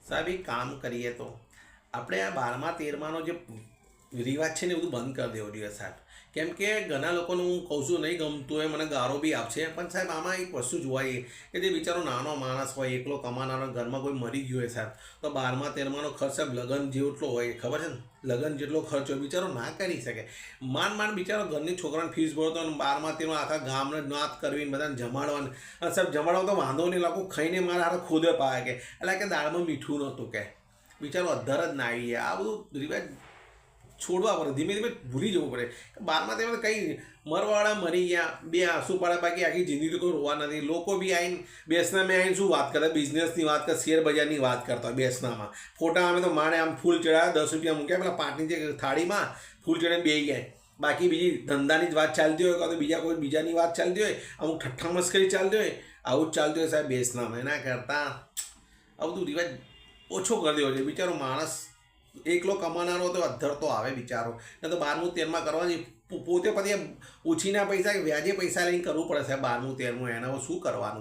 સાહેબ એક કામ કરીએ તો આપણે આ 12મા 13માનો જે રિવાજ છે ને એ બધું બંધ કરી દેવો જોઈએ સાહેબ. કેમ કે ઘણા લોકોને હું કહું છું નહીં ગમતું હોય, મને ગારો બી આપશે, પણ સાહેબ આમાં એક વસ્તુ જોવાય કે જે બિચારો નાનો માણસ હોય, એકલો કમાનારો, ઘરમાં કોઈ મરી ગયો હોય સાહેબ, તો 12મા 13માનો ખર્ચ સાહેબ લગ્ન જેટલો હોય, ખબર છે ને, લગ્ન જેટલો ખર્ચ હોય બિચારો ના કરી શકે. માંડ બિચારો ઘરની છોકરાને ફીસ ભરતો અને 12મા 13મા આખા ગામને નાત કરવી, બધાને જમાડવાનું. અને સાહેબ જમાડવા તો વાંધો નહીં, લોકો ખાઈને મારા હારે ખુદે પાવે કે એટલે કે દાળમાં મીઠું નહોતું કે બિચારો અધ્ધર જ ના આવી. આ બધું રિવાજ છોડવા પડે, ધીમે ધીમે ભૂલી જવું પડે. 12મા 13મા કંઈ મરવાળા મરી ગયા, બે આંસુ પાડ્યા, બાકી આખી જિંદગી તો કોઈ રોવા નથી. લોકો બી આવીને બેસનામાં આવીને શું વાત કરે, બિઝનેસની વાત કરે, શેર બજારની વાત કરતા હોય બેસનામાં. ફોટા અમે તો માણે આમ ફૂલ ચડાવ્યા, 10 રૂપિયા મૂક્યા, પેલા પાટની જે થાળીમાં ફૂલ ચડાવીને બેસી ગયા. બાકી બીજી ધંધાની જ વાત ચાલતી હોય, કાં તો બીજા કોઈ બીજાની વાત ચાલતી હોય, અમુક ઠઠ્ઠા મસ્કરી ચાલતી હોય, આવું જ ચાલતું હોય સાહેબ બેસનામાં. એના કરતાં આ બધું રિવાજ ઓછો કરી દેવો છે. બિચારો માણસ એકલો કમાનારો તો અધ્ધર તો આવે બિચારો, ને તો 12મું 13માં કરવાની પોતે પછી ઓછીના પૈસા કે વ્યાજે પૈસા લઈને કરવું પડે સાહેબ. 12મું 13મું એના શું કરવાનું.